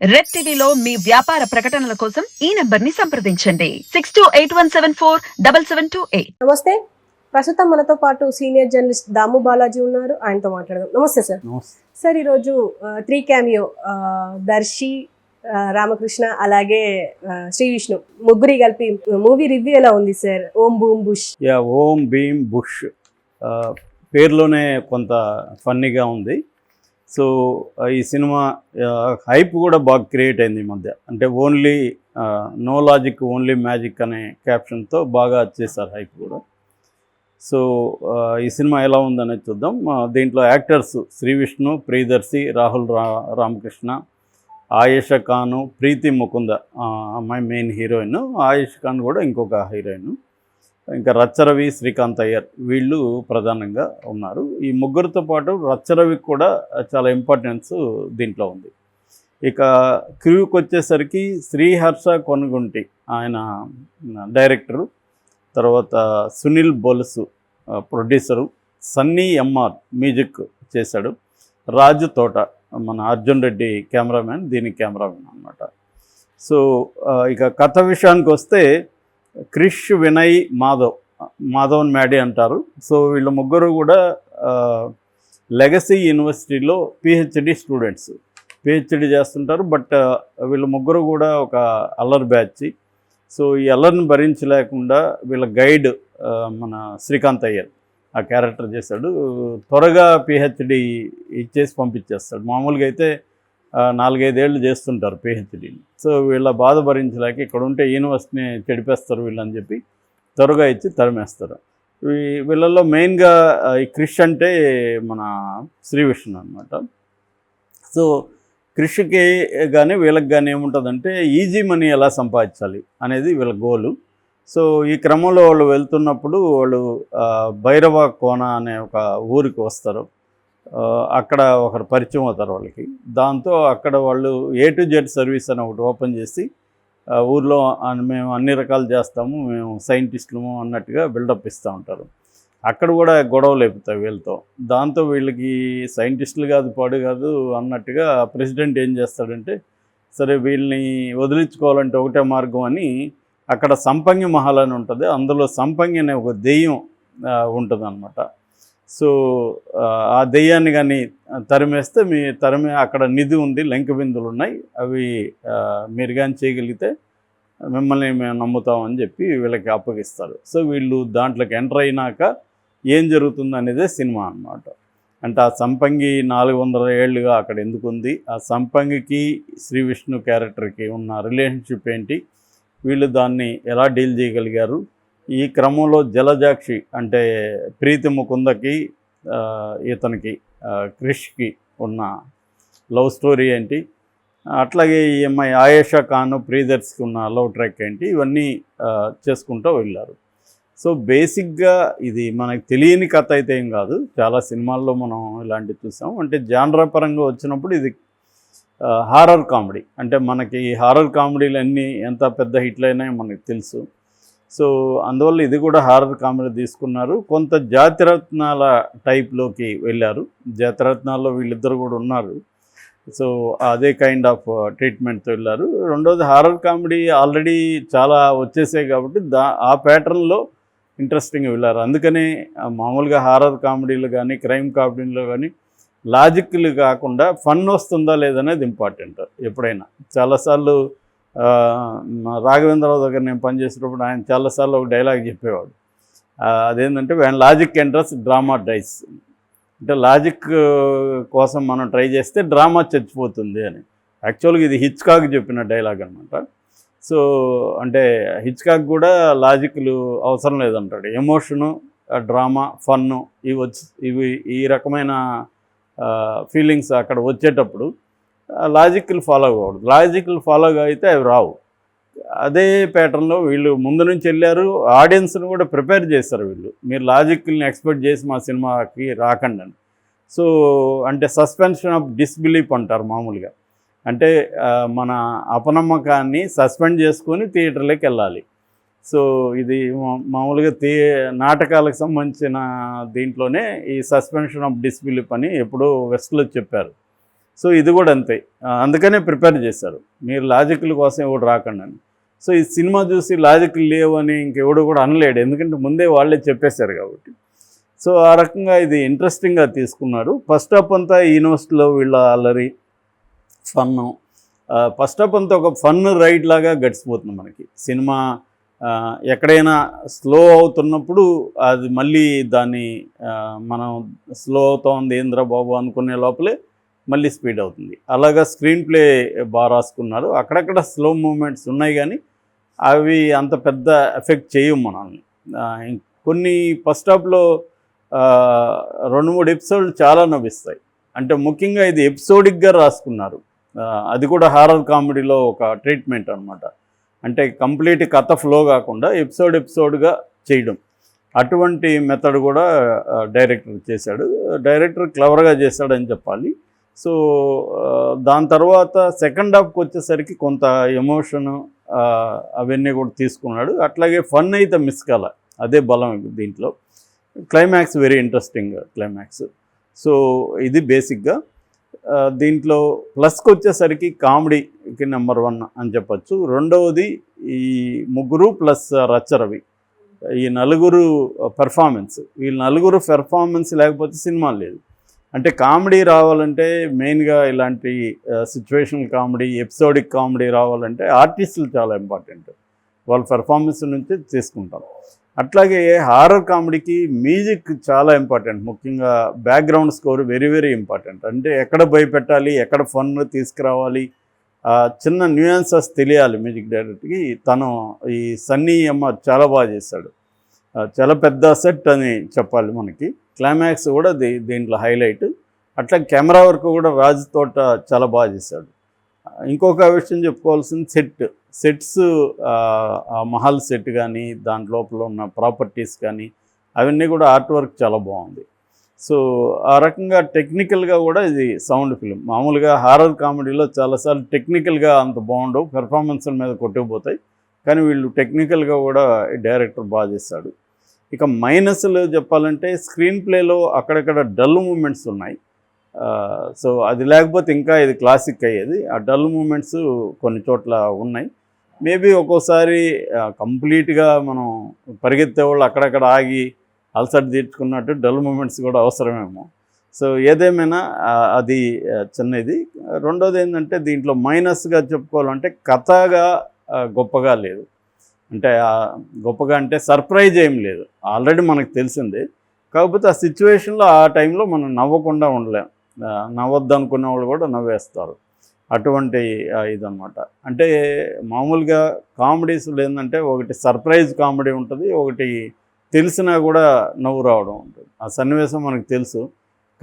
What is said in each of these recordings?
Red టీవీలో మీ వ్యాపార ప్రకటనల కోసం ఈ నంబర్ ని సంప్రదించండి 6281747728. నమస్తే. ప్రస్తుతం మనతో పాటు సీనియర్ జర్నలిస్ట్ దాము బాలాజీ ఉన్నారు. ఆయనతో మాట్లాడదాం. నమస్తే సార్. సార్ ఈరోజు 3 క్యామియో దర్శి, రామకృష్ణ అలాగే శ్రీ విష్ణు ముగ్గురి కలిపి మూవీ రివ్యూ ఎలా ఉంది సార్? ఓం బూమ్ బుష్. ఓం భీమ్ బుష్ పేరులోనే కొంత ఫన్నీగా ఉంది. సో ఈ సినిమా హైప్ కూడా బాగా క్రియేట్ అయింది ఈ మధ్య. అంటే only no logic only magic అనే క్యాప్షన్తో బాగా చేశారు హైప్ కూడా. సో ఈ సినిమా ఎలా ఉందనేది చూద్దాం. దీంట్లో యాక్టర్స్ శ్రీ విష్ణు, ప్రియదర్శి, రాహుల్ రామకృష్ణ, ఆయేషా ఖాను, ప్రీతి ముకుంద అమ్మాయి మెయిన్ హీరోయిన్, ఆయేషా ఖాన్ కూడా ఇంకొక హీరోయిన్, ఇంకా రచ్చరవి, శ్రీకాంత్ అయ్యర్ వీళ్ళు ప్రధానంగా ఉన్నారు. ఈ ముగ్గురితో పాటు రచ్చరవికి కూడా చాలా ఇంపార్టెన్స్ దీంట్లో ఉంది. ఇక క్రూకి వచ్చేసరికి శ్రీహర్ష కొనుగుంటి ఆయన డైరెక్టరు, తర్వాత Sunil Bolusu producer, Sunny M R music చేశాడు, రాజు తోట మన అర్జున్ రెడ్డి కెమెరామ్యాన్, దీని కెమెరామ్యాన్ అనమాట. సో ఇక కథ విషయానికి వస్తే క్రిష్, వినయ్, మాధవన్ మ్యాడీ అంటారు. సో వీళ్ళ ముగ్గురు కూడా లెగసీ యూనివర్సిటీలో పిహెచ్డి స్టూడెంట్స్, పిహెచ్డి చేస్తుంటారు. బట్ వీళ్ళ ముగ్గురు కూడా ఒక అల్లరి బ్యాచ్. సో ఈ అల్లరిని భరించలేకుండా వీళ్ళ గైడ్ మన శ్రీకాంత్ అయ్యర్ ఆ క్యారెక్టర్ చేశాడు. త్వరగా పిహెచ్డి ఇచ్చేసి పంపించేస్తాడు. మామూలుగా అయితే 4-5 ఏళ్ళు చేస్తుంటారు పిహెచ్డీని. సో వీళ్ళ బాధ భరించలేక ఇక్కడ ఉంటే యూనివర్సిటీని చెడిపేస్తారు వీళ్ళని చెప్పి త్వరగా ఇచ్చి తరిమేస్తారు. వీళ్ళల్లో మెయిన్గా ఈ క్రిష్ అంటే మన శ్రీ విష్ణు అనమాట. సో క్రిష్కి కానీ వీళ్ళకి కానీ ఏముంటుందంటే ఈజీ మనీ ఎలా సంపాదించాలి అనేది వీళ్ళ గోలు. సో ఈ క్రమంలో వాళ్ళు వెళ్తున్నప్పుడు వాళ్ళు భైరవ కోన అనే ఒక ఊరికి వస్తారు. అక్కడ ఒకరు పరిచయం అవుతారు వాళ్ళకి. దాంతో అక్కడ వాళ్ళు A to Z సర్వీస్ అని ఒకటి ఓపెన్ చేసి ఊర్లో మేము అన్ని రకాలు చేస్తాము, మేము సైంటిస్టులము అన్నట్టుగా బిల్డప్ ఇస్తూ ఉంటారు. అక్కడ కూడా గొడవలు అయిపోతాయి వీళ్ళతో. దాంతో వీళ్ళకి సైంటిస్టులు కాదు పాడు కాదు అన్నట్టుగా ప్రెసిడెంట్ ఏం చేస్తాడంటే, సరే వీళ్ళని వదిలించుకోవాలంటే ఒకటే మార్గం అని అక్కడ సంపంగి మహల్ అని ఉంటుంది. అందులో సంపంగి అనే ఒక దెయ్యం ఉంటుంది అన్నమాట. సో ఆ దెయ్యాన్ని కానీ తరిమేస్తే అక్కడ నిధి ఉంది, లంక బిందులు ఉన్నాయి, అవి మీరు కానీ చేయగలిగితే మిమ్మల్ని మేము నమ్ముతామని చెప్పి వీళ్ళకి అప్పగిస్తారు. సో వీళ్ళు దాంట్లోకి ఎంటర్ అయినాక ఏం జరుగుతుంది అనేదే సినిమా అన్నమాట. అంటే ఆ సంపంగి 400 ఏళ్ళుగా అక్కడ ఎందుకు ఉంది, ఆ సంపంగికి శ్రీ విష్ణు క్యారెక్టర్కి ఉన్న రిలేషన్షిప్ ఏంటి, వీళ్ళు దాన్ని ఎలా డీల్ చేయగలిగారు, ఈ క్రమంలో జలజాక్షి అంటే ప్రీతి ముకుందకి ఇతనికి క్రిష్కి ఉన్న లవ్ స్టోరీ ఏంటి, అట్లాగే ఈ అమ్మాయి ఆయేషా ఖాన్ ప్రియదర్శికి ఉన్న లవ్ ట్రాక్ ఏంటి, ఇవన్నీ చేసుకుంటూ వెళ్ళారు. సో బేసిక్గా ఇది మనకు తెలియని కథ అయితే ఏం కాదు. చాలా సినిమాల్లో మనం ఇలాంటివి చూసాం. అంటే జానరా పరంగా వచ్చినప్పుడు ఇది హారర్ కామెడీ. అంటే మనకి హారర్ కామెడీలు అన్నీ ఎంత పెద్ద హిట్లు అయినాయో మనకు తెలుసు. సో అందువల్ల ఇది కూడా హారర్ కామెడీ తీసుకున్నారు. కొంత జాతిరత్నాల టైప్లోకి వెళ్ళారు. జాతిరత్నాల్లో వీళ్ళిద్దరు కూడా ఉన్నారు. సో అదే కైండ్ ఆఫ్ ట్రీట్మెంట్తో వెళ్ళారు. రెండోది హారర్ కామెడీ ఆల్రెడీ చాలా వచ్చేసాయి కాబట్టి ఆ ప్యాటర్న్లో ఇంట్రెస్టింగ్గా వెళ్ళారు. అందుకనే మామూలుగా హారర్ కామెడీలు కానీ క్రైమ్ కామెడీలో కానీ లాజిక్లు కాకుండా ఫన్ వస్తుందా లేదనేది ఇంపార్టెంట్ ఎప్పుడైనా. చాలాసార్లు రాఘవేంద్రరావు దగ్గర నేను పనిచేసేటప్పుడు ఆయన చాలాసార్లు ఒక డైలాగ్ చెప్పేవాడు. అదేంటంటే when logic enters drama dies. అంటే లాజిక్ కోసం మనం ట్రై చేస్తే డ్రామా చచ్చిపోతుంది అని. యాక్చువల్గా ఇది హిచ్కాక్ చెప్పిన డైలాగ్ అనమాట. సో అంటే హిచ్కాక్ కూడా లాజిక్లు అవసరం లేదంటాడు. ఎమోషను, డ్రామా, ఫన్ను ఇవి ఈ రకమైన ఫీలింగ్స్ అక్కడ వచ్చేటప్పుడు లాజిక్లు ఫాలో అవ్వకూడదు. లాజిక్లు ఫాలో అయితే అవి రావు. అదే ప్యాటర్న్లో వీళ్ళు ముందు నుంచి వెళ్ళారు. ఆడియన్స్ని కూడా ప్రిపేర్ చేస్తారు వీళ్ళు. మీరు లాజిక్ని ఎక్స్పెక్ట్ చేసి మా సినిమాకి రాకండి అని. సో అంటే సస్పెన్షన్ ఆఫ్ డిస్బిలీఫ్ అంటారు మామూలుగా. అంటే మన అపనమ్మకాన్ని సస్పెండ్ చేసుకొని థియేటర్లోకి వెళ్ళాలి. సో ఇది మామూలుగా నాటకాలకు సంబంధించిన దీంట్లోనే ఈ సస్పెన్షన్ ఆఫ్ డిస్బిలీఫ్ అని ఎప్పుడో వెస్ట్లో చెప్పారు. సో ఇది కూడా అంతే, అందుకనే ప్రిపేర్ చేశారు, మీరు లాజిక్ల కోసం ఎవడు రాకండి అని. సో ఈ సినిమా చూసి లాజిక్లు లేవు అని ఇంకెవడు కూడా అనలేడు, ఎందుకంటే ముందే వాళ్ళే చెప్పేశారు కాబట్టి. సో ఆ రకంగా ఇది ఇంట్రెస్టింగ్గా తీసుకున్నారు. ఫస్ట్ హాఫ్ అంతా యూనివర్సిటీలో వీళ్ళ అల్లరి ఫన్ను, ఫస్ట్ హాఫ్ అంతా ఒక ఫన్ రైడ్ లాగా గడిచిపోతుంది మనకి సినిమా. ఎక్కడైనా స్లో అవుతున్నప్పుడు అది మళ్ళీ దాన్ని మనం స్లో అవుతోంది ఏంద్ర బాబు అనుకునే లోపలే మళ్ళీ స్పీడ్ అవుతుంది. అలాగా స్క్రీన్ ప్లే బాగా రాసుకున్నారు. అక్కడక్కడ స్లో మూమెంట్స్ ఉన్నాయి కానీ అవి అంత పెద్ద ఎఫెక్ట్ చేయవు మనల్ని. కొన్ని ఫస్ట్ హాఫ్లో 2-3 ఎపిసోడ్లు చాలా నవ్విస్తాయి. అంటే ముఖ్యంగా ఇది ఎపిసోడిక్గా రాసుకున్నారు, అది కూడా హారర్ కామెడీలో ఒక ట్రీట్మెంట్ అనమాట. అంటే కంప్లీట్ కథ ఫ్లో కాకుండా ఎపిసోడ్గా చేయడం, అటువంటి మెథడ్ కూడా డైరెక్టర్ చేశాడు. డైరెక్టర్ క్లవర్గా చేశాడని చెప్పాలి. సో దాని తర్వాత సెకండ్ హాఫ్కి వచ్చేసరికి కొంత ఎమోషను అవన్నీ కూడా తీసుకున్నాడు. అట్లాగే ఫన్ అయితే మిస్ కాల, అదే బలం దీంట్లో. Climax very interesting climax. So ఇది బేసిక్గా దీంట్లో. ప్లస్కి వచ్చేసరికి కామెడీకి నెంబర్ 1 అని చెప్పచ్చు. రెండవది ఈ ముగ్గురు ప్లస్ రచ్చరవి, ఈ నలుగురు పెర్ఫార్మెన్స్. వీళ్ళు నలుగురు పెర్ఫార్మెన్స్ లేకపోతే సినిమా లేదు. అంటే కామెడీ రావాలంటే మెయిన్గా ఇలాంటి సిచ్యువేషనల్ కామెడీ, ఎపిసోడిక్ కామెడీ రావాలంటే ఆర్టిస్టులు చాలా ఇంపార్టెంట్, వాళ్ళ పెర్ఫార్మెన్స్ నుంచి తీసుకుంటాం. అట్లాగే హారర్ కామెడీకి మ్యూజిక్ చాలా ఇంపార్టెంట్, ముఖ్యంగా background score very very important. అంటే ఎక్కడ భయపెట్టాలి, ఎక్కడ ఫన్ తీసుకురావాలి, చిన్న న్యూయాన్సెస్ తెలియాలి మ్యూజిక్ డైరెక్టర్కి. తను ఈ సన్నీ అమ్మ చాలా బాగా చేశాడు, చాలా పెద్ద సెట్ అని చెప్పాలి మనకి. క్లైమాక్స్ కూడా దీంట్లో హైలైట్. అట్లా కెమెరా వర్క్ కూడా రాజు తోట చాలా బాగా చేశాడు. ఇంకొక విషయం చెప్పుకోవాల్సింది సెట్స్, మహల్ సెట్ కానీ దాని లోపల ఉన్న ప్రాపర్టీస్ కానీ అవన్నీ కూడా ఆర్ట్ వర్క్ చాలా బాగుంది. సో ఆ రకంగా టెక్నికల్గా కూడా ఇది సౌండ్ ఫిల్మ్. మామూలుగా హారర్ కామెడీలో చాలాసార్లు టెక్నికల్గా అంత బాగుండవు, పెర్ఫార్మెన్స్ల మీద కొట్టుకుపోతాయి, కానీ వీళ్ళు టెక్నికల్గా కూడా డైరెక్టర్ బాగా చేశాడు. ఇక మైనస్లు చెప్పాలంటే స్క్రీన్ ప్లేలో అక్కడక్కడ డల్ మూమెంట్స్ ఉన్నాయి. సో అది లేకపోతే ఇంకా ఇది క్లాసిక్ అయ్యేది. ఆ డల్ మూమెంట్స్ కొన్ని చోట్ల ఉన్నాయి. మేబీ ఒక్కోసారి కంప్లీట్గా మనం పరిగెత్తే వాళ్ళు అక్కడక్కడ ఆగి అలసట తీర్చుకున్నట్టు డల్ మూమెంట్స్ కూడా అవసరమేమో. సో ఏదేమైనా అది చిన్నది. రెండోది ఏంటంటే దీంట్లో మైనస్గా చెప్పుకోవాలంటే కథగా గొప్పగా లేదు. అంటే గొప్పగా అంటే సర్ప్రైజ్ ఏం లేదు, ఆల్రెడీ మనకు తెలిసిందే. కాకపోతే ఆ సిచ్యువేషన్లో ఆ టైంలో మనం నవ్వకుండా ఉండలేం, నవ్వద్దు అనుకునే వాళ్ళు కూడా నవ్వేస్తారు, అటువంటి ఇదన్నమాట. అంటే మామూలుగా కామెడీస్లో ఏంటంటే ఒకటి సర్ప్రైజ్ కామెడీ ఉంటుంది, ఒకటి తెలిసినా కూడా నవ్వు రావడం ఉంటుంది. ఆ సన్నివేశం మనకు తెలుసు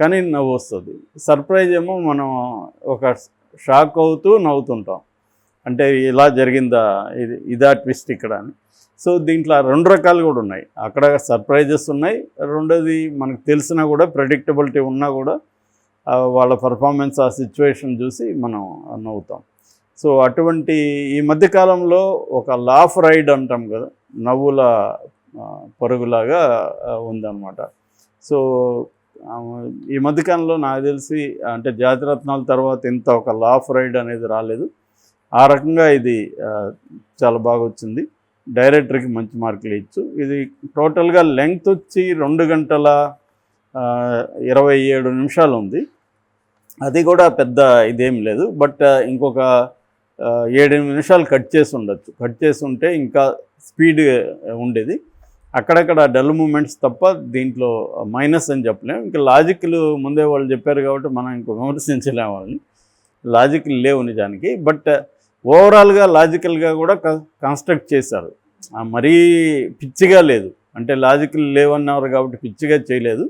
కానీ నవ్వు వస్తుంది. సర్ప్రైజ్ ఏమో మనం ఒక షాక్ అవుతూ నవ్వుతుంటాం, అంటే ఇలా జరిగిందా, ఇదా ట్విస్ట్ ఇక్కడ అని. సో దీంట్లో 2 రకాలు కూడా ఉన్నాయి, అక్కడ సర్ప్రైజెస్ ఉన్నాయి, రెండోది మనకు తెలిసినా కూడా ప్రెడిక్టబిలిటీ ఉన్నా కూడా వాళ్ళ పర్ఫార్మెన్స్ ఆ సిచ్యువేషన్ చూసి మనం నవ్వుతాం. సో అటువంటి ఈ మధ్యకాలంలో ఒక లాఫ్ రైడ్ అంటాం కదా, నవ్వుల పరుగులాగా ఉందన్నమాట. సో ఈ మధ్యకాలంలో నాకు తెలిసి అంటే జాతిరత్నాల తర్వాత ఇంత ఒక లాఫ్ రైడ్ అనేది రాలేదు. ఆ రకంగా ఇది చాలా బాగా వచ్చింది. డైరెక్టర్కి మంచి మార్కులు ఇచ్చు. ఇది టోటల్గా లెంగ్త్ వచ్చి 2 గంటల 27 నిమిషాలు ఉంది. అది కూడా పెద్ద ఇదేం లేదు, బట్ ఇంకొక 7-8 నిమిషాలు కట్ చేసి ఉండొచ్చు. కట్ చేసి ఉంటే ఇంకా స్పీడ్ ఉండేది. అక్కడక్కడ డల్ మూమెంట్స్ తప్ప దీంట్లో మైనస్ అని చెప్పలేము. ఇంకా లాజిక్లు ముందే వాళ్ళు చెప్పారు కాబట్టి మనం ఇంకో విమర్శించలేము వాళ్ళని. లాజిక్లు లేవు నిజానికి, బట్ ఓవరాల్గా లాజికల్గా కూడా కన్స్ట్రక్ట్ చేశారు. మరీ పిచ్చిగా లేదు, అంటే లాజికల్ లేవన్నారు కాబట్టి పిచ్చిగా చేయలేదు.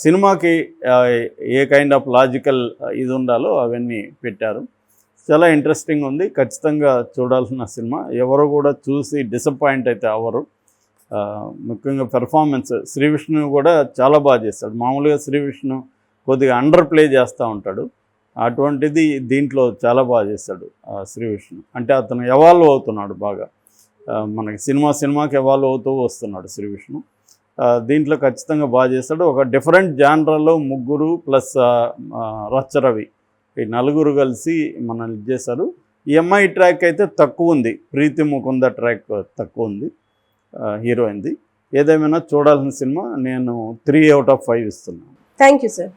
సినిమాకి ఏ కైండ్ ఆఫ్ లాజికల్ ఇది ఉండాలో అవన్నీ పెట్టారు. చాలా ఇంట్రెస్టింగ్ ఉంది, ఖచ్చితంగా చూడాల్సిన సినిమా. ఎవరు కూడా చూసి డిసప్పాయింట్ అయితే అవ్వరు. ముఖ్యంగా పెర్ఫార్మెన్స్ శ్రీ విష్ణు కూడా చాలా బాగా చేస్తాడు. మామూలుగా శ్రీ విష్ణు కొద్దిగా అండర్ ప్లే చేస్తూ ఉంటాడు, అటువంటిది దీంట్లో చాలా బాగా చేస్తాడు శ్రీ విష్ణు. అంటే అతను ఎవాల్వ్ అవుతున్నాడు బాగా, మనకి సినిమాకి ఎవాల్వ్ అవుతూ వస్తున్నాడు శ్రీ విష్ణు. దీంట్లో ఖచ్చితంగా బాగా చేస్తాడు. ఒక డిఫరెంట్ జానర్లో ముగ్గురు ప్లస్ రచ్చరవి ఈ నలుగురు కలిసి మనల్ని ఇది చేశారు. ఈ అమ్మాయి ట్రాక్ అయితే తక్కువ ఉంది, ప్రీతి ముకుంద ట్రాక్ తక్కువ ఉంది హీరోయిన్ది. ఏదేమైనా చూడాల్సిన సినిమా. నేను 3 out of 5 ఇస్తున్నాను. Thank you sir.